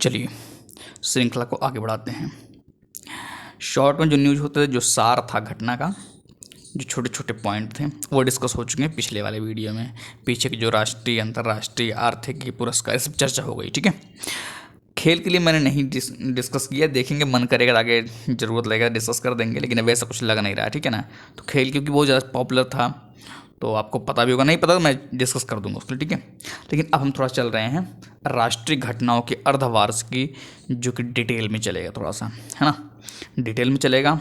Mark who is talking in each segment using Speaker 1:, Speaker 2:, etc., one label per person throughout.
Speaker 1: चलिए श्रृंखला को आगे बढ़ाते हैं। शॉर्ट में जो न्यूज़ होता है, जो सार था घटना का, जो छोटे छोटे पॉइंट थे वो डिस्कस हो चुके हैं पिछले वाले वीडियो में। पीछे के जो राष्ट्रीय अंतर्राष्ट्रीय आर्थिक पुरस्कार सब चर्चा हो गई, ठीक है। खेल के लिए मैंने नहीं डिस्कस किया, देखेंगे मन करेगा आगे ज़रूरत लगेगा डिस्कस कर देंगे, लेकिन वैसा कुछ लग नहीं रहा है, ठीक है ना। तो खेल क्योंकि बहुत ज़्यादा पॉपुलर था तो आपको पता भी होगा, नहीं पता तो मैं डिस्कस कर दूंगा उसके लिए, ठीक है। लेकिन अब हम थोड़ा चल रहे हैं राष्ट्रीय घटनाओं के अर्धवार्षिकी, जो कि डिटेल में चलेगा थोड़ा सा, है ना, डिटेल में चलेगा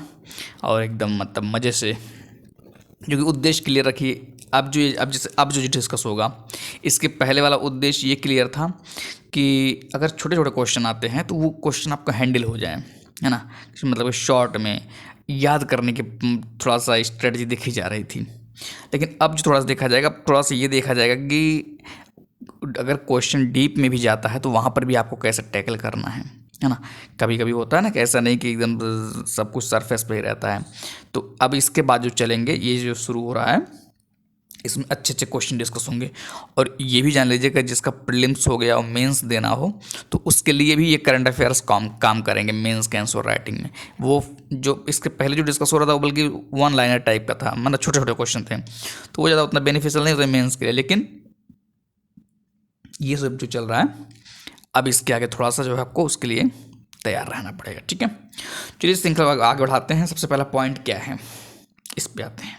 Speaker 1: और एकदम मतलब मज़े से, जो कि उद्देश्य क्लियर रखिए। अब जो डिस्कस होगा, इसके पहले वाला उद्देश्य ये क्लियर था कि अगर छोटे छोटे क्वेश्चन आते हैं तो वो क्वेश्चन आपका हैंडल हो जाए, है ना, मतलब शॉर्ट में याद करने की थोड़ा सा स्ट्रेटजी देखी जा रही थी। लेकिन अब जो थोड़ा सा देखा जाएगा, थोड़ा सा ये देखा जाएगा कि अगर क्वेश्चन डीप में भी जाता है तो वहाँ पर भी आपको कैसे टैकल करना है ना। कभी कभी होता है ना कि ऐसा नहीं कि एकदम सब कुछ सरफेस पे ही रहता है। तो अब इसके बाद जो चलेंगे, ये जो शुरू हो रहा है, इसमें अच्छे अच्छे क्वेश्चन डिस्कस होंगे। और ये भी जान लीजिएगा, जिसका प्रीलिम्स हो गया और मेंस देना हो तो उसके लिए भी ये करंट अफेयर्स काम करेंगे मेंस के आंसर राइटिंग में। वो जो इसके पहले जो डिस्कस हो रहा था वो बल्कि वन लाइनर टाइप का था, मतलब छोटे छोटे क्वेश्चन थे, तो वो ज़्यादा उतना बेनिफिशियल नहीं होता मेंस के लिए। लेकिन ये सब जो चल रहा है, अब इसके आगे थोड़ा सा जो है आपको उसके लिए तैयार रहना पड़ेगा, ठीक है। चलिए श्रृंखला आगे बढ़ाते हैं। सबसे पहला पॉइंट क्या है, इस पे आते हैं।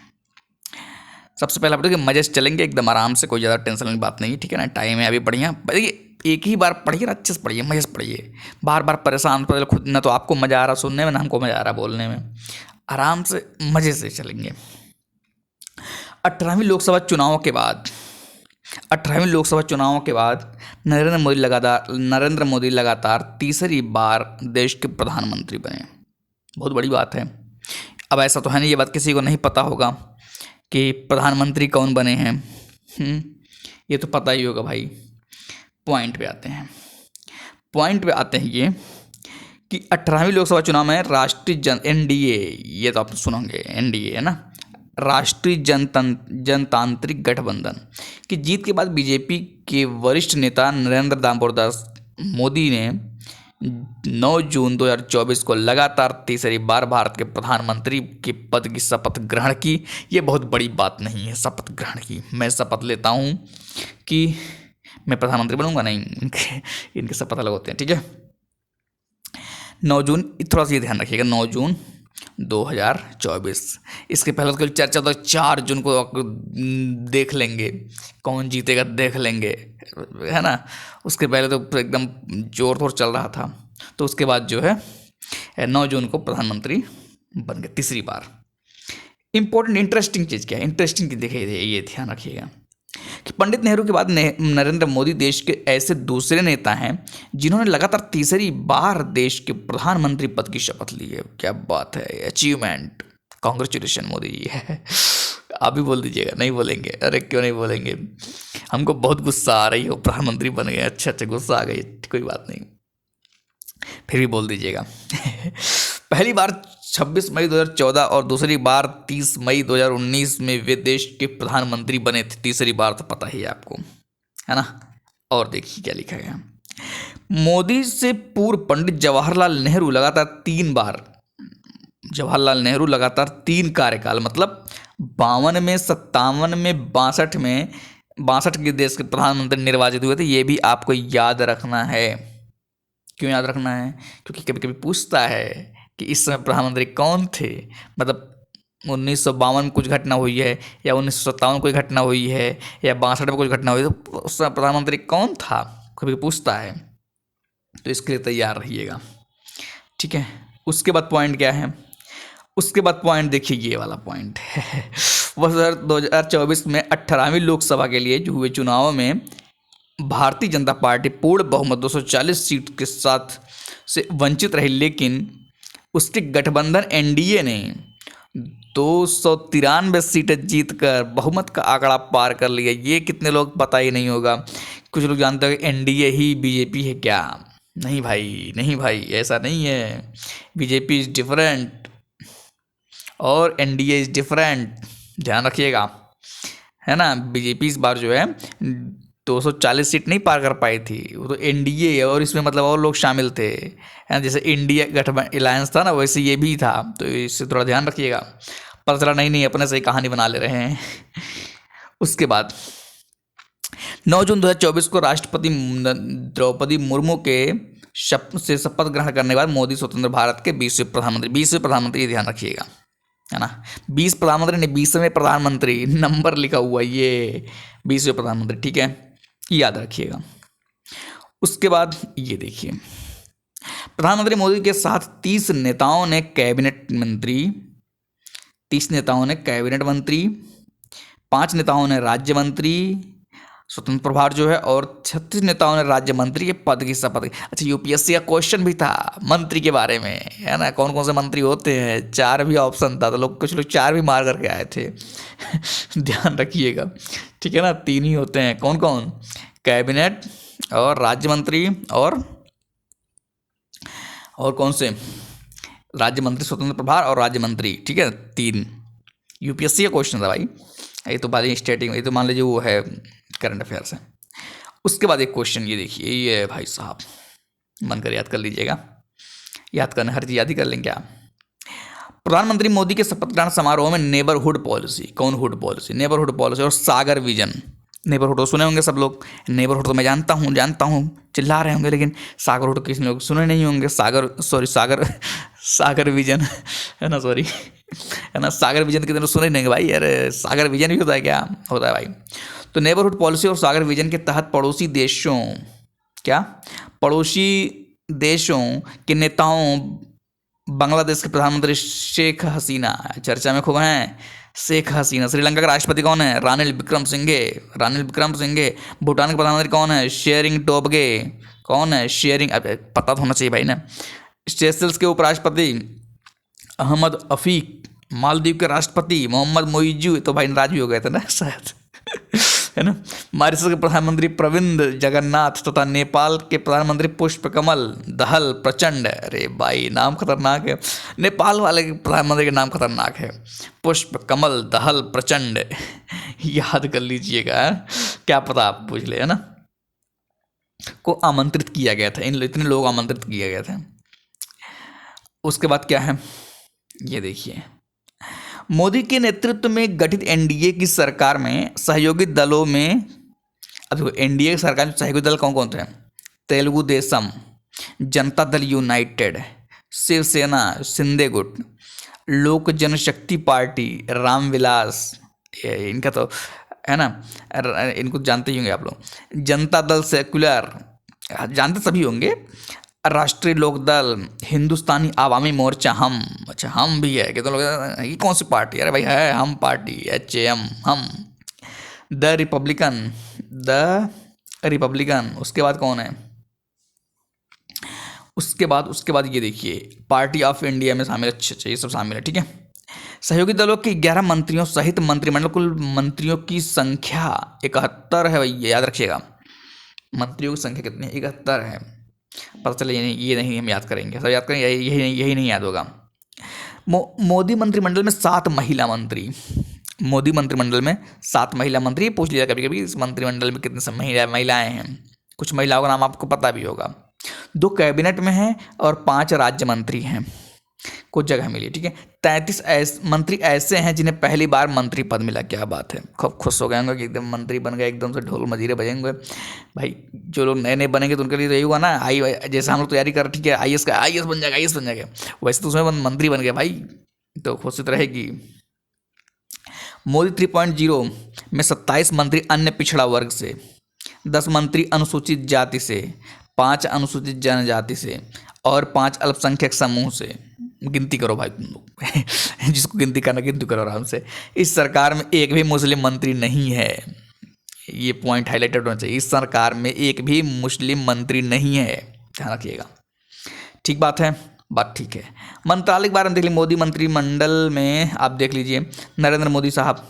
Speaker 1: सबसे पहला पढ़िए कि मजे से चलेंगे एकदम आराम से, कोई ज़्यादा टेंशन वाली बात नहीं है, ठीक है ना। टाइम है अभी, बढ़िया देखिए, एक ही बार पढ़िए ना, अच्छे से पढ़िए, मजे से पढ़िए। बार बार परेशान पड़े खुद, ना तो आपको मज़ा आ रहा सुनने में, ना हमको मज़ा आ रहा बोलने में। आराम से मज़े से चलेंगे। 18वीं लोकसभा चुनाव के बाद 18वीं लोकसभा चुनावों के बाद नरेंद्र मोदी लगातार तीसरी बार देश के प्रधानमंत्री बने। बहुत बड़ी बात है। अब ऐसा तो है नहीं, ये बात किसी को नहीं पता होगा कि प्रधानमंत्री कौन बने हैं। ये तो पता ही होगा भाई। पॉइंट पे आते हैं ये कि 18वीं लोकसभा चुनाव में राष्ट्रीय एनडीए, ये तो आप सुनोगे, एनडीए है ना, राष्ट्रीय जनतांत्रिक गठबंधन की जीत के बाद बीजेपी के वरिष्ठ नेता नरेंद्र दामोदर दास मोदी ने 9 जून 2024 को लगातार तीसरी बार भारत के प्रधानमंत्री के पद की शपथ ग्रहण की। ये बहुत बड़ी बात नहीं है शपथ ग्रहण की। मैं शपथ लेता हूँ कि मैं प्रधानमंत्री बनूंगा, नहीं, इनके शपथ अलग होते हैं, ठीक है। 9 जून, थोड़ा सा ये ध्यान रखिएगा, 9 जून 2024। इसके पहले तो चर्चा तो 4 जून को देख लेंगे, कौन जीतेगा देख लेंगे, है ना। उसके पहले तो एकदम जोर तोर चल रहा था। तो उसके बाद जो है 9 जून को प्रधानमंत्री बन गए तीसरी बार। इंपॉर्टेंट इंटरेस्टिंग चीज़ क्या है, इंटरेस्टिंग चीज़ देखिए, ये ध्यान रखिएगा कि पंडित नेहरू के बाद नरेंद्र मोदी देश के ऐसे दूसरे नेता हैं जिन्होंने लगातार तीसरी बार देश के प्रधानमंत्री पद की शपथ ली है। क्या बात है, अचीवमेंट, कांग्रेचुलेशन मोदी जी है। आप भी बोल दीजिएगा, नहीं बोलेंगे? अरे क्यों नहीं बोलेंगे, हमको बहुत गुस्सा आ रही हो, प्रधानमंत्री बन गए, अच्छा गुस्सा आ गई, कोई बात नहीं, फिर भी बोल दीजिएगा। पहली बार 26 मई 2014 और दूसरी बार 30 मई 2019 में वे देश के प्रधानमंत्री बने थे। तीसरी बार तो पता ही है आपको, है ना। और देखिए क्या लिखा गया। मोदी से पूर्व पंडित जवाहरलाल नेहरू लगातार 3 कार्यकाल, मतलब 52 में, 57 में, 62 में, 62 के देश के प्रधानमंत्री निर्वाचित हुए थे। ये भी आपको याद रखना है। क्यों याद रखना है? क्योंकि कभी कभी पूछता है कि इस समय प्रधानमंत्री कौन थे, मतलब 1952 में कुछ घटना हुई है या 1957 में कोई घटना हुई है या 62 में कुछ घटना हुई है, तो उस समय प्रधानमंत्री कौन था, कभी पूछता है। तो इसके लिए तैयार रहिएगा, ठीक है। उसके बाद पॉइंट क्या है, उसके बाद पॉइंट देखिए, ये वाला पॉइंट है। वर्ष 2024 में 18वीं लोकसभा के लिए जो हुए चुनाव में भारतीय जनता पार्टी पूर्ण बहुमत 240 सीट के साथ से वंचित रही, लेकिन उसके गठबंधन एनडीए ने 293 सीटें जीतकर बहुमत का आंकड़ा पार कर लिया। ये कितने लोग पता ही नहीं होगा। कुछ लोग जानते हैं कि एनडीए ही बीजेपी है क्या? नहीं भाई, नहीं भाई, ऐसा नहीं है। बीजेपी इज डिफरेंट और एनडीए इज डिफरेंट, ध्यान रखिएगा, है ना। बीजेपी इस बार जो है 240 सीट नहीं पार कर पाई थी, वो तो एनडीए और इसमें मतलब और लोग शामिल थे, है ना। जैसे इंडिया गठबंधन अलायंस था ना, वैसे ये भी था, तो इससे थोड़ा ध्यान रखिएगा। पता चला नहीं नहीं अपने से ही कहानी बना ले रहे हैं। उसके बाद 9 जून 2024 को राष्ट्रपति द्रौपदी मुर्मू के शपथ ग्रहण करने के बाद मोदी स्वतंत्र भारत के 20वें प्रधानमंत्री, ध्यान रखिएगा, है ना। 20 प्रधानमंत्री नहीं, 20वें प्रधानमंत्री, नंबर लिखा हुआ ये 20वें प्रधानमंत्री, ठीक है, याद रखिएगा। उसके बाद ये देखिए, प्रधानमंत्री मोदी के साथ 30 नेताओं ने कैबिनेट मंत्री, 5 नेताओं ने राज्य मंत्री स्वतंत्र प्रभार जो है, और 36 नेताओं ने राज्य मंत्री के पद की शपथ। अच्छा, यूपीएससी का क्वेश्चन भी था मंत्री के बारे में, है ना, कौन कौन से मंत्री होते हैं, 4 भी ऑप्शन था, तो कुछ लोग 4 भी मार करके आए थे। ध्यान रखिएगा, ठीक है ना। 3 ही होते हैं, कौन कौन, कैबिनेट और राज्य मंत्री और कौन से, राज्य मंत्री स्वतंत्र प्रभार और राज्य मंत्री, ठीक है, 3। यूपीएससी का क्वेश्चन था भाई, ये तो बात स्टेटिंग, ये तो मान लीजिए वो है करंट अफेयर्स है। उसके बाद एक क्वेश्चन ये देखिए, ये भाई साहब मन कर याद कर लीजिएगा, याद करना, हर चीज याद ही कर लेंगे आप। प्रधानमंत्री मोदी के शपथ ग्रहण समारोह में नेबरहुड पॉलिसी, कौन हुड पॉलिसी, नेबरहुड पॉलिसी और सागर विजन। नेबरहुड तो सुने होंगे सब लोग, नेबरहुड तो मैं जानता हूँ, चिल्ला रहे होंगे, लेकिन सागरहुड किसी लोग सुने नहीं होंगे। सागर विजन, है ना, सॉरी, है ना, सागर विजन कितने सुने नहीं भाई, अरे सागर विजन भी होता है, क्या होता है भाई। तो नेबरहुड पॉलिसी और सागर विजन के तहत पड़ोसी देशों के नेताओं, बांग्लादेश के प्रधानमंत्री शेख हसीना चर्चा में खूब हैं, शेख हसीना। श्रीलंका का राष्ट्रपति कौन है, रानिल विक्रमसिंघे। भूटान के प्रधानमंत्री कौन है, शेरिंग टोबगे। कौन है, शेरिंग, अब पता तो होना चाहिए भाई ना। सेशेल्स के उपराष्ट्रपति अहमद अफीक। मालदीव के राष्ट्रपति मोहम्मद मोइजू, तो भाई नाराज भी हो गए थे ना शायद, है ना। मॉरिशस के प्रधानमंत्री प्रविंद जगन्नाथ तथा नेपाल के प्रधानमंत्री पुष्पकमल दहल प्रचंड। अरे भाई नाम खतरनाक है, नेपाल वाले के प्रधानमंत्री के नाम खतरनाक है, पुष्पकमल दहल प्रचंड। याद कर लीजिएगा, क्या पता आप पूछ ले, है ना, को आमंत्रित किया गया था, इतने लोग आमंत्रित किए गए थे। उसके बाद क्या है, ये देखिए, मोदी के नेतृत्व में गठित एनडीए की सरकार में सहयोगी दलों में, अब देखो एनडीए की सरकार में सहयोगी दल कौन कौन थे, तेलुगु देशम, जनता दल यूनाइटेड, शिवसेना शिंदे गुट, लोक जनशक्ति पार्टी रामविलास, इनका तो है ना, इनको जानते ही होंगे आप लोग, जनता दल सेक्युलर, जानते सभी होंगे, राष्ट्रीय लोकदल, हिंदुस्तानी आवामी मोर्चा, हम, अच्छा हम भी है, कितने लोग, ये कौन सी पार्टी, अरे भाई है हम पार्टी, HAM, हम, द रिपब्लिकन। उसके बाद कौन है, उसके बाद ये देखिए, पार्टी ऑफ इंडिया में शामिल, अच्छा ये सब शामिल है, ठीक है। सहयोगी दलों के 11 मंत्रियों सहित मंत्रिमंडल, कुल मंत्रियों की संख्या 71 है भाई, याद रखिएगा, मंत्रियों की संख्या कितनी है, 71 है। पता चले ये नहीं हम याद करेंगे, सब याद करेंगे, यही नहीं याद होगा। मोदी मंत्रिमंडल में 7 महिला मंत्री, मोदी मंत्रिमंडल में 7 महिला मंत्री, पूछ लिया कभी कभी इस मंत्रिमंडल में कितने महिलाएं हैं, कुछ महिलाओं का नाम आपको पता भी होगा। 2 कैबिनेट में हैं और 5 राज्य मंत्री हैं, कुछ जगह मिली, ठीक है। 33 मंत्री ऐसे हैं जिन्हें पहली बार मंत्री पद मिला, क्या बात है, खूब खुश हो गए होंगे कि एकदम मंत्री बन गए, एकदम से ढोल मजीरे बजेंगे भाई। जो लोग नए नए बनेंगे तो उनके लिए तो यही हुआ ना, जैसे हम लोग तैयारी कर, ठीक है, आईएएस बन जाएगा, वैसे तो उसमें मंत्री बन गए भाई, तो खुशी तो रहेगी। मोदी 3.0 में 27 मंत्री अन्य पिछड़ा वर्ग से, 10 मंत्री अनुसूचित जाति से, 5 अनुसूचित जनजाति से और 5 अल्पसंख्यक समूह से। गिनती करो भाई तुम लोग, जिसको गिनती करना गिनती करो आराम से। इस सरकार में एक भी मुस्लिम मंत्री नहीं है, ये पॉइंट हाईलाइटेड होना चाहिए, इस सरकार में एक भी मुस्लिम मंत्री नहीं है, ध्यान रखिएगा, ठीक बात है, बात ठीक है। मंत्रालय के बारे में देख लीजिए, मोदी मंत्रिमंडल में आप देख लीजिए, नरेंद्र मोदी साहब,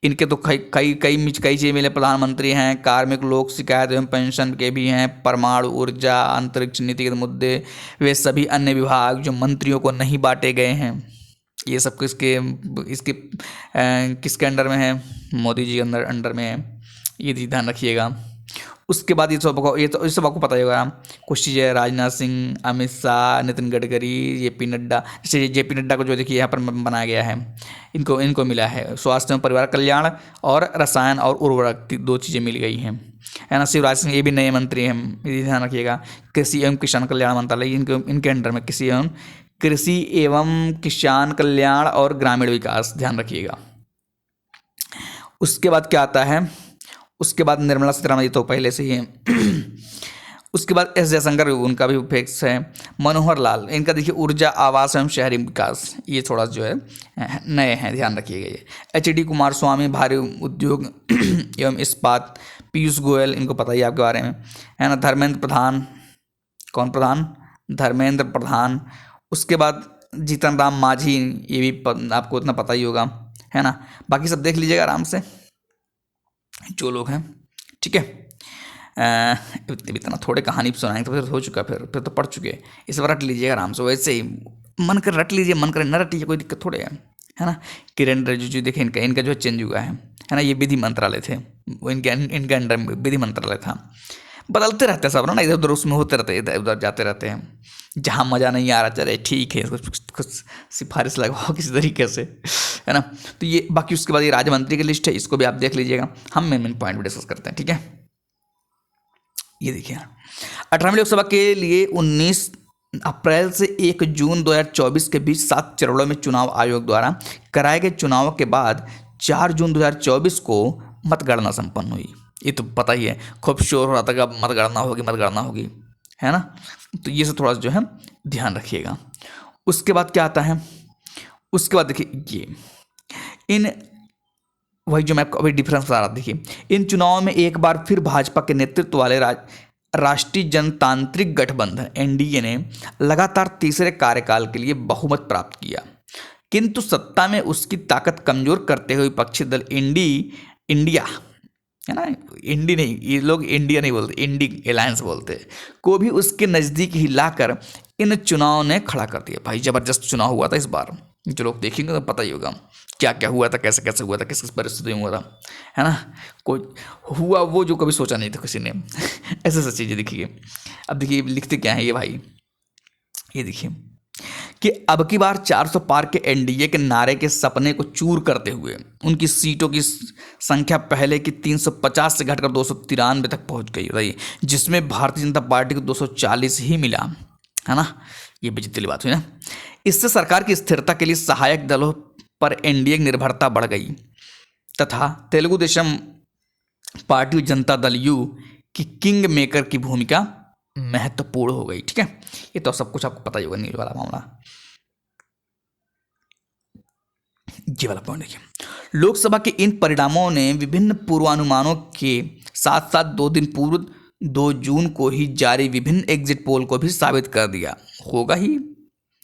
Speaker 1: इनके तो कई चीज़ें मिले, प्रधानमंत्री हैं, कार्मिक लोक शिकायत एवं पेंशन के भी हैं, परमाणु ऊर्जा, अंतरिक्ष नीति के मुद्दे, वे सभी अन्य विभाग जो मंत्रियों को नहीं बांटे गए हैं, ये सब किसके अंडर में है, मोदी जी अंडर में है, ये ध्यान रखिएगा। उसके बाद ये सब आपको पता ही होगा, कुछ चीज़ें राजनाथ सिंह, अमित शाह, नितिन गडकरी, जेपी नड्डा। जैसे जेपी नड्डा को जो देखिए यहाँ पर बनाया गया है, इनको इनको मिला है स्वास्थ्य एवं परिवार कल्याण और रसायन और उर्वरक की 2 चीज़ें मिल गई हैं, है ना। शिवराज सिंह ये भी नए मंत्री हैं, ये ध्यान रखिएगा। कृषि एवं किसान कल्याण मंत्रालय इनके अंडर में कृषि एवं किसान कल्याण और ग्रामीण विकास, ध्यान रखिएगा। उसके बाद क्या आता है, उसके बाद निर्मला सीतारमण, ये तो पहले से ही है। उसके बाद एस जयशंकर, उनका भी फिक्स है। मनोहर लाल, इनका देखिए ऊर्जा आवास एवं शहरी विकास, ये थोड़ा जो है नए हैं, ध्यान रखिएगा। ये एच.डी. कुमार स्वामी, भारी उद्योग एवं इस्पात। पीयूष गोयल, इनको पता ही आपके बारे में, है ना। धर्मेंद्र प्रधान, कौन प्रधान? धर्मेंद्र प्रधान। उसके बाद जीतन राम मांझी, ये भी आपको इतना पता ही होगा, है ना। बाकी सब देख लीजिएगा आराम से जो लोग हैं, ठीक है। इतना थोड़े कहानी सुनाएंगे तो फिर हो चुका, फिर तो पढ़ चुके, इस बार रट लीजिएगा आराम से। वैसे ही मन कर रट लीजिए, मन कर न रटिए, कोई दिक्कत थोड़े है ना। किरण रिजिजू देखें, इनका जो चेंज हुआ है ना, ये विधि मंत्रालय थे, वो इनके अंडर में विधि मंत्रालय था। बदलते रहते हैं सब ना, इधर उधर उसमें होते रहते हैं, इधर उधर जाते रहते हैं। जहाँ मज़ा नहीं आ रहा, चले ठीक है, कुछ सिफारिश लगवाओ किसी तरीके से, है ना। तो ये बाकी उसके बाद ये राज्य मंत्री की लिस्ट है, इसको भी आप देख लीजिएगा। हम मेन पॉइंट भी डिस्कस करते हैं, ठीक है। ये देखिए 18वीं लोकसभा के लिए 19 अप्रैल से 1 जून 2024 के बीच 7 चरणों में चुनाव आयोग द्वारा कराए गए चुनाव के बाद 4 जून 2024 को मतगणना संपन्न हुई। ये तो पता ही है, खूब शोर हो रहा था कि अब मतगणना होगी, है ना। तो ये सब थोड़ा जो है ध्यान रखिएगा। उसके बाद क्या आता है, उसके बाद देखिए ये वही जो मैं आपको अभी डिफरेंस बता रहा था। देखिए इन चुनावों में एक बार फिर भाजपा के नेतृत्व वाले राष्ट्रीय जनतांत्रिक गठबंधन एनडीए ने लगातार तीसरे कार्यकाल के लिए बहुमत प्राप्त किया, किंतु सत्ता में उसकी ताकत कमजोर करते हुए विपक्षी दल इंडिया, है ना, इंडी नहीं, ये लोग इंडिया नहीं बोलते, इंडी अलायंस बोलते, को भी उसके नज़दीक ही लाकर इन चुनाव ने खड़ा कर दिया। भाई जबरदस्त चुनाव हुआ था इस बार, जो लोग देखेंगे तो पता ही होगा क्या क्या हुआ था, कैसे कैसे हुआ था, किस किस परिस्थिति में हुआ था, है ना। कोई हुआ वो जो कभी सोचा नहीं था किसी ने। ऐसे ऐसी चीज़ें देखिए। अब देखिए लिखते क्या है ये भाई, ये देखिए कि अब की बार 400 पार के एनडीए के नारे के सपने को चूर करते हुए उनकी सीटों की संख्या पहले की 350 से घटकर 293 तक पहुंच गई रही, जिसमें भारतीय जनता पार्टी को 240 ही मिला, है ना। ये बेइज्जती वाली बात हुई ना। इससे सरकार की स्थिरता के लिए सहायक दलों पर एनडीए की निर्भरता बढ़ गई तथा तेलुगु देशम पार्टी जनता दल यू की किंग मेकर की भूमिका महत्वपूर्ण हो गई, ठीक है। ये तो सब कुछ आपको पता ही होगा, नील वाला मामला। ये वाला पॉइंट देखिए, लोकसभा के इन परिणामों ने विभिन्न पूर्वानुमानों के साथ साथ 2 दिन पूर्व 2 जून को ही जारी विभिन्न एग्जिट पोल को भी साबित कर दिया होगा ही,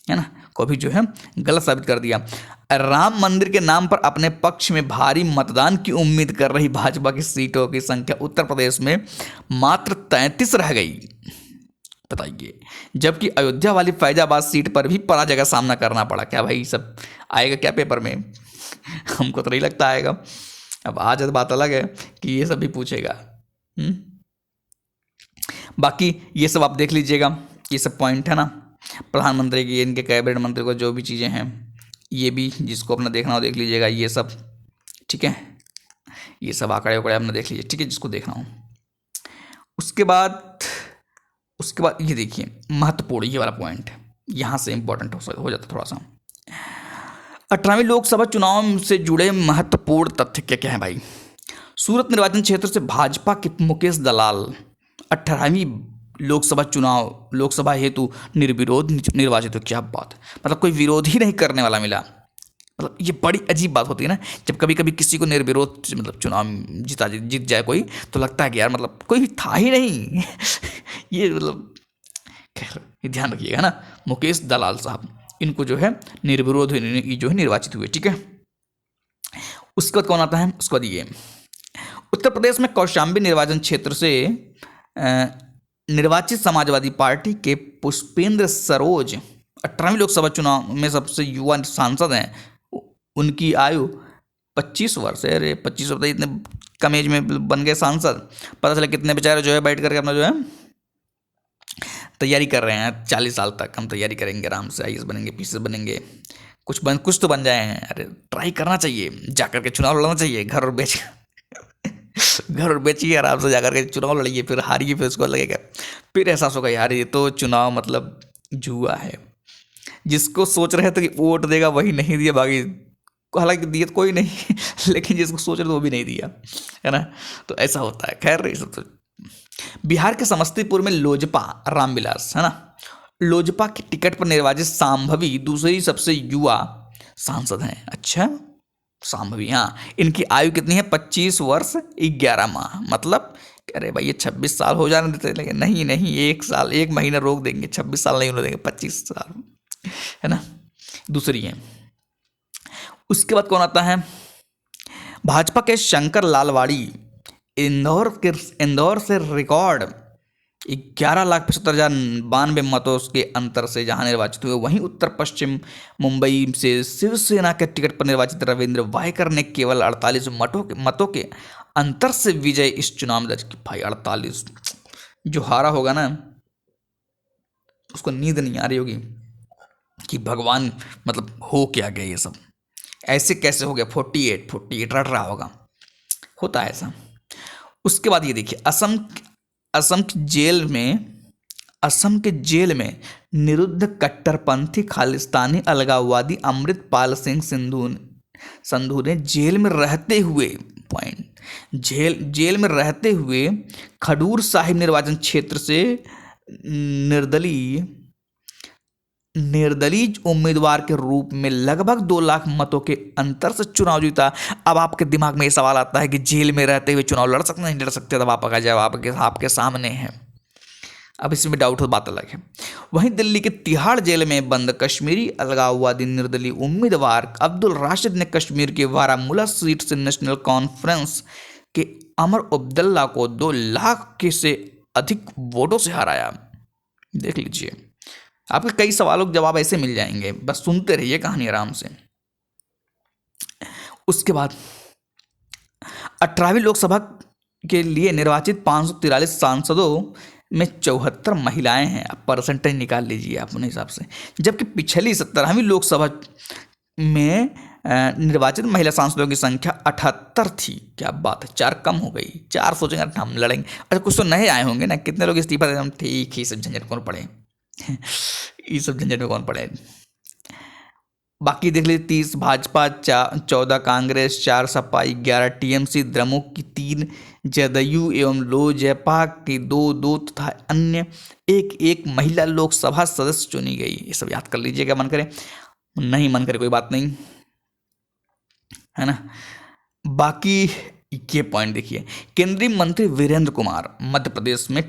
Speaker 1: है ना, को भी जो है गलत साबित कर दिया। राम मंदिर के नाम पर अपने पक्ष में भारी मतदान की उम्मीद कर रही भाजपा की सीटों की संख्या उत्तर प्रदेश में मात्र 33 रह गई, बताइए। जबकि अयोध्या वाली फैजाबाद सीट पर भी पराजय का सामना करना पड़ा। क्या भाई सब आएगा क्या पेपर में? हमको तो नहीं लगता आएगा। अब आज बात अलग है कि ये सब भी पूछेगा। बाकी ये सब आप देख लीजिएगा, ये सब पॉइंट है ना, प्रधानमंत्री की, इनके कैबिनेट मंत्री को जो भी चीज़ें हैं, ये भी जिसको अपना देखना हो देख लीजिएगा, ये सब, ठीक है। ये सब आंकड़े उकड़े अपना देख लीजिए, ठीक है, जिसको देखना हो। उसके बाद ये देखिए महत्वपूर्ण ये वाला पॉइंट, यहाँ से इंपॉर्टेंट हो जाता थोड़ा सा। 18वीं लोकसभा चुनाव से जुड़े महत्वपूर्ण तथ्य क्या क्या है भाई। सूरत निर्वाचन क्षेत्र से भाजपा के मुकेश दलाल 18वीं लोकसभा हेतु निर्विरोध निर्वाचित हो। क्या बात, मतलब कोई विरोध ही नहीं करने वाला मिला। मतलब ये बड़ी अजीब बात होती है ना, जब कभी कभी किसी को निर्विरोध मतलब चुनाव जीत जाए कोई, तो लगता है कि यार मतलब कोई था ही नहीं। ये मतलब खैर ये ध्यान रखिएगा ना, मुकेश दलाल साहब, इनको जो है निर्विरोध जो है निर्वाचित हुए, ठीक है। उसके बाद कौन आता है, उसके बाद ये उत्तर प्रदेश में कौशाम्बी निर्वाचन क्षेत्र से निर्वाचित समाजवादी पार्टी के पुष्पेंद्र सरोज 18वीं लोकसभा चुनाव में सबसे युवा सांसद हैं। उनकी आयु 25 वर्ष है। अरे 25 वर्ष इतने कम एज में बन गए सांसद। पता चला कितने बेचारे जो है बैठ करके अपना जो है तैयारी कर रहे हैं, 40 साल तक हम तैयारी करेंगे आराम से, IAS बनेंगे, PCS बनेंगे, कुछ तो बन जाए हैं। अरे ट्राई करना चाहिए, जा करके चुनाव लड़ना चाहिए, घर और बेचिए आराम से, जा करके चुनाव लड़िए, फिर हारिए, फिर उसको लगेगा, फिर एहसास होगा यार ये तो चुनाव मतलब जुआ है। जिसको सोच रहे थे कि वोट देगा वही नहीं दिया, बाकी हालांकि दिया तो कोई नहीं लेकिन जिसको सोच रहे थे वो भी नहीं दिया, है ना। तो ऐसा होता है। खैर ये सब तो बिहार के समस्तीपुर में लोजपा रामविलास, है ना, लोजपा की टिकट पर निर्वाचित शांभवी दूसरी सबसे युवा सांसद हैं। अच्छा, शांभवी, हाँ, इनकी आयु कितनी है? 25 वर्ष 11 माह। मतलब अरे भाई ये 26 साल हो जाने देते, लेकिन नहीं नहीं, 1 साल 1 महीना रोक देंगे, 26 साल नहीं होने देंगे, 25 साल, है ना। दूसरी है। उसके बाद कौन आता है? भाजपा के शंकर लालवाड़ी इंदौर से रिकॉर्ड 11,75,092 मतों के अंतर से जहां निर्वाचित हुए। वहीं उत्तर पश्चिम मुंबई से शिवसेना के टिकट पर निर्वाचित रविंद्र वायकर ने केवल 48 मतों के अंतर से विजय इस चुनाव में दर्ज की। भाई 48, जो हारा होगा ना उसको नींद नहीं आ रही होगी कि भगवान मतलब हो क्या गया, ये सब ऐसे कैसे हो गया। 48 रट रहा होगा, होता है ऐसा। उसके बाद ये देखिए, असम के जेल में निरुद्ध कट्टरपंथी खालिस्तानी अलगाववादी अमृतपाल सिंह संधू ने जेल में रहते हुए खडूर साहिब निर्वाचन क्षेत्र से निर्दलीय उम्मीदवार के रूप में लगभग 2 लाख मतों के अंतर से चुनाव जीता। अब आपके दिमाग में ये सवाल आता है कि जेल में रहते हुए चुनाव लड़ सकते नहीं लड़ सकते? तब आपका जवाब आपके सामने है। अब इसमें डाउट हो, बात अलग है। वहीं दिल्ली के तिहाड़ जेल में बंद कश्मीरी अलगाववादी निर्दलीय उम्मीदवार अब्दुल राशिद ने कश्मीर के बारामूला सीट से नेशनल कॉन्फ्रेंस के अमर अब्दुल्ला को 2 लाख के से अधिक वोटों से हराया। देख लीजिए, आपके कई सवालों के जवाब ऐसे मिल जाएंगे, बस सुनते रहिए कहानी आराम से। उसके बाद 18वीं लोकसभा के लिए निर्वाचित 543 सांसदों में 74 महिलाएं हैं। अब परसेंटेज निकाल लीजिए अपने हिसाब से। जबकि पिछली 17वीं लोकसभा में निर्वाचित महिला सांसदों की संख्या 78 थी। क्या बात है, 4 कम हो गई। 4 सोचेंगे हम लड़ेंगे। अच्छा, कुछ तो नए आए होंगे ना, कितने लोग इस्तीफा दे, हम ठीक ही सब झंझट कौन पड़े ये सब झंझट में कौन पड़े। बाकी देख लीजिए, 30 भाजपा, 14 कांग्रेस, 4 सपा, 11 TMC, द्रमुक की 3, जदयू एवं लोजपा की 2 तथा अन्य 1 महिला लोकसभा सदस्य चुनी गई। ये सब याद कर लीजिएगा, मन करे नहीं मन करे कोई बात नहीं, है ना। बाकी ये पॉइंट देखिए, केंद्रीय मंत्री वीरेंद्र कुमार मध्य प्रदेश में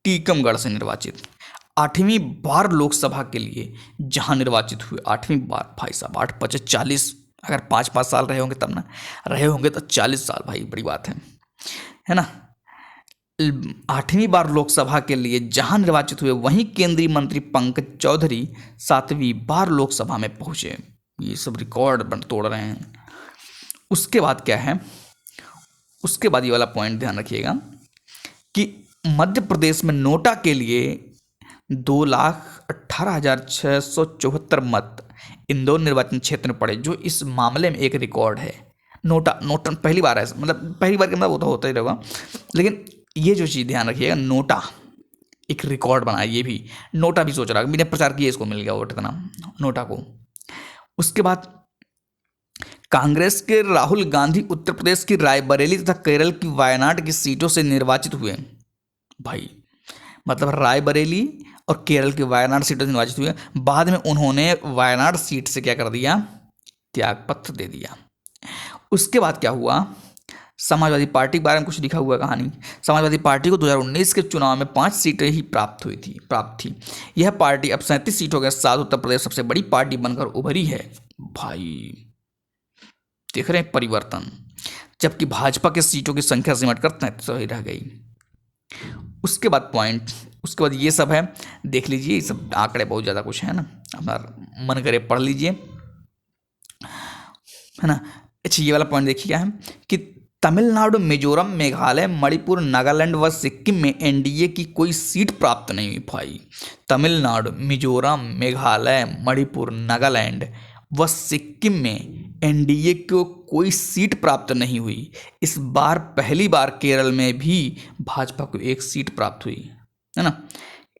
Speaker 1: टीकमगढ़ से निर्वाचित 8वीं बार लोकसभा के लिए जहां निर्वाचित हुए। 8वीं बार, भाई साहब, 8 5 40, अगर 5 साल रहे होंगे तब ना, रहे होंगे तो 40 साल, भाई बड़ी बात है ना। 8वीं बार लोकसभा के लिए जहां निर्वाचित हुए, वहीं केंद्रीय मंत्री पंकज चौधरी 7वीं बार लोकसभा में पहुंचे। ये सब रिकॉर्ड तोड़ रहे हैं। उसके बाद क्या है, उसके बाद ये वाला पॉइंट ध्यान रखिएगा कि मध्य प्रदेश में नोटा के लिए 2,18,674 मत इंदौर निर्वाचन क्षेत्र में पड़े, जो इस मामले में एक रिकॉर्ड है। नोटा पहली बार है, मतलब पहली बार के मतलब वो तो होता ही रहेगा, लेकिन ये जो चीज़ ध्यान रखिएगा, नोटा एक रिकॉर्ड बना। ये भी नोटा भी सोच रहा है, मैंने प्रचार किया, इसको मिल गया वोट इतना नोटा को। उसके बाद कांग्रेस के राहुल गांधी उत्तर प्रदेश की रायबरेली तथा केरल की वायनाड की सीटों से निर्वाचित हुए। भाई मतलब रायबरेली और केरल की वायनाड सीटों से निर्वाचित हुए। बाद में उन्होंने वायनाड सीट से क्या कर दिया, त्यागपत्र दे दिया। उसके बाद क्या हुआ, समाजवादी पार्टी के बारे में कुछ लिखा हुआ कहानी। समाजवादी पार्टी को 2019 के चुनाव में 5 सीटें ही प्राप्त थी। यह पार्टी अब 37 सीटों के साथ उत्तर प्रदेश सबसे बड़ी पार्टी बनकर उभरी है। भाई देख रहे हैं परिवर्तन, जबकि भाजपा के सीटों की संख्या सिमट कर 33 ही रह गई। उसके बाद ये सब है, देख लीजिए, ये सब आंकड़े बहुत ज़्यादा कुछ है ना, अपना मन करे पढ़ लीजिए, है ना। अच्छा, ये वाला पॉइंट देखिए क्या है कि तमिलनाडु, मिजोरम, मेघालय, मणिपुर, नागालैंड व सिक्किम में एनडीए की कोई सीट प्राप्त नहीं हुई भाई। तमिलनाडु, मिजोरम, मेघालय, मणिपुर, नागालैंड व सिक्किम में एनडीए को कोई सीट प्राप्त नहीं हुई। इस बार पहली बार केरल में भी भाजपा को एक सीट प्राप्त हुई, है ना।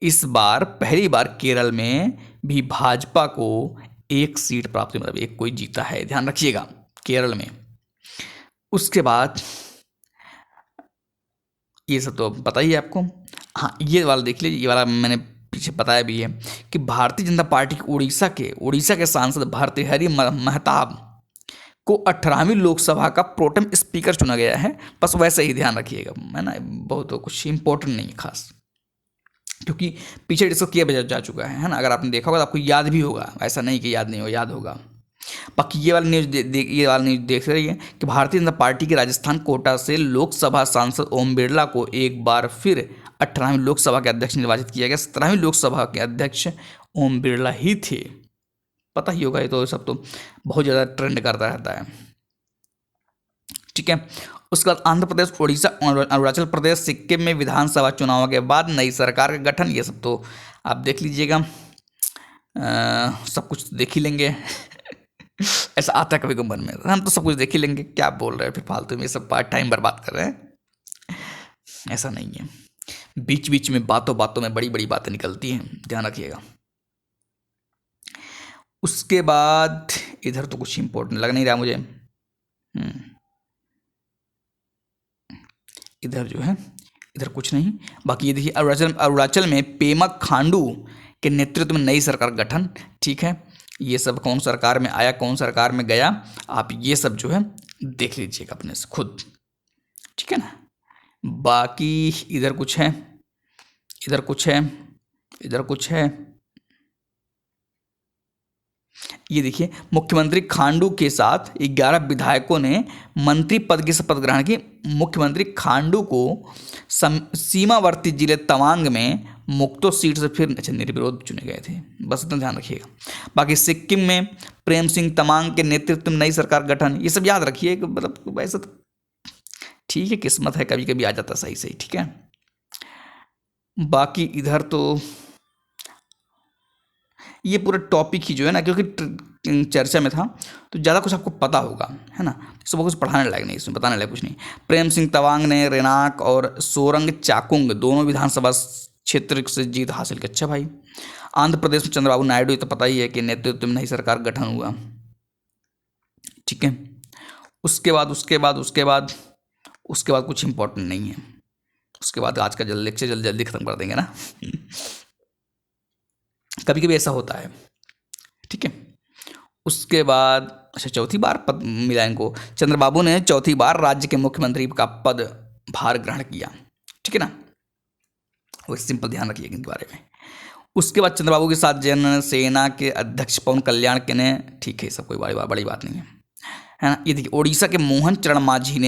Speaker 1: इस बार पहली बार केरल में भी भाजपा को एक सीट प्राप्त हुई, मतलब एक कोई जीता है, ध्यान रखिएगा, केरल में। उसके बाद ये सब तो पता ही है आपको। हाँ, ये वाला देख लीजिए, ये वाला मैंने पीछे बताया भी है कि भारतीय जनता पार्टी के उड़ीसा के सांसद भर्तृहरि महताब को 18वीं लोकसभा का प्रोटेम स्पीकर चुना गया है। बस वैसे ही ध्यान रखिएगा, है ना, बहुत तो कुछ इंपॉर्टेंट नहीं है खास, क्योंकि पीछे डिस्कस किया जा चुका है ना। अगर आपने देखा होगा तो आपको याद भी होगा, ऐसा नहीं कि याद नहीं हो, याद होगा। बाकी ये वाला न्यूज़ देख रही है कि भारतीय जनता पार्टी के राजस्थान कोटा से लोकसभा सांसद ओम बिरला को एक बार फिर 18वीं लोकसभा के अध्यक्ष निर्वाचित किया गया। 17वीं लोकसभा के अध्यक्ष ओम बिरला ही थे, पता ही होगा। ये तो सब तो बहुत ज़्यादा ट्रेंड करता रहता है, ठीक है। उसके बाद आंध्र प्रदेश, उड़ीसा, अरुणाचल प्रदेश, सिक्किम में विधानसभा चुनाव के बाद नई सरकार का गठन, ये सब तो आप देख लीजिएगा, सब कुछ देख ही लेंगे। ऐसा आता है कभी कभी मन में, हम तो सब कुछ देख ही लेंगे, क्या बोल रहे हैं फिर फालतू में, सब पार्ट टाइम बर्बाद कर रहे हैं। ऐसा नहीं है, बीच बीच में बातों बातों में बड़ी बड़ी बातें निकलती हैं, ध्यान रखिएगा। उसके बाद इधर तो कुछ इंपॉर्टेंट लग नहीं रहा मुझे, इधर जो है, इधर कुछ नहीं। बाकी ये देखिए, अरुणाचल में पेमा खांडू के नेतृत्व में नई सरकार गठन, ठीक है। ये सब कौन सरकार में आया, कौन सरकार में गया, आप ये सब जो है देख लीजिएगा अपने से खुद, ठीक है ना। बाकी इधर कुछ है, इधर कुछ है, इधर कुछ है। ये देखिए, मुख्यमंत्री खांडू के साथ 11 विधायकों ने मंत्री पद की शपथ ग्रहण की। मुख्यमंत्री खांडू को सीमावर्ती जिले तवांग में मुक्तो सीट से फिर निर्विरोध चुने गए थे, बस इतना ध्यान रखिएगा। बाकी सिक्किम में प्रेम सिंह तमांग के नेतृत्व में नई सरकार गठन, ये सब याद रखिए, मतलब वैसे तो ठीक है, किस्मत है, कभी कभी आ जाता सही सही, ठीक है। बाकी इधर तो ये पूरा टॉपिक ही जो है ना, क्योंकि चर्चा में था तो ज़्यादा कुछ आपको पता होगा, है ना, सब कुछ पढ़ाने लायक नहीं, इसमें बताने लायक कुछ नहीं। प्रेम सिंह तवांग ने रेनाक और सोरंग चाकुंग दोनों विधानसभा क्षेत्र से जीत हासिल की। अच्छा भाई, आंध्र प्रदेश में चंद्रबाबू नायडू, ये तो पता ही है कि नेतृत्व में नई सरकार गठन हुआ, ठीक है। उसके बाद कुछ इंपॉर्टेंट नहीं है। उसके बाद आज का लेक्चर जल्दी खत्म कर देंगे ना। कभी कभी ऐसा होता है, ठीक है। उसके बाद अच्छा, चौथी बार पद मिला इनको, चंद्रबाबू ने चौथी बार राज्य के मुख्यमंत्री का पद भार ग्रहण किया, ठीक है ना, वो सिंपल ध्यान रखिएगा इनके बारे में। उसके बाद चंद्रबाबू के साथ जन सेना के अध्यक्ष पवन कल्याण के ने, ठीक है, सब कोई बड़ी बात नहीं है ना। ये देखिए, उड़ीसा के मोहन चरण मांझी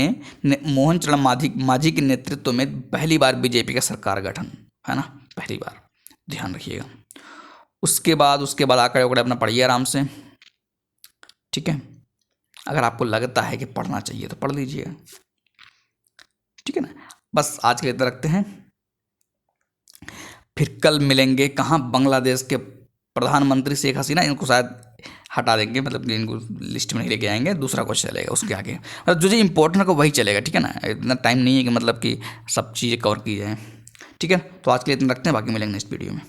Speaker 1: के नेतृत्व में पहली बार बीजेपी का सरकार गठन, है ना, पहली बार, ध्यान रखिएगा। उसके बाद आंकड़े उकड़े अपना पढ़िए आराम से, ठीक है। अगर आपको लगता है कि पढ़ना चाहिए तो पढ़ लीजिएगा, ठीक है ना। बस आज के लिए इतना रखते हैं, फिर कल मिलेंगे। कहाँ, बांग्लादेश के प्रधानमंत्री शेख हसीना, इनको शायद हटा देंगे, मतलब इनको लिस्ट में नहीं लेके आएंगे, दूसरा कुछ चलेगा उसके आगे, मतलब जो इंपॉर्टेंट है वही चलेगा, ठीक है ना। इतना टाइम नहीं है कि मतलब कि सब चीज़ें कवर की जाए, ठीक है। तो आज के लिए इतना रखते हैं, बाकी मिलेंगे नेक्स्ट वीडियो में।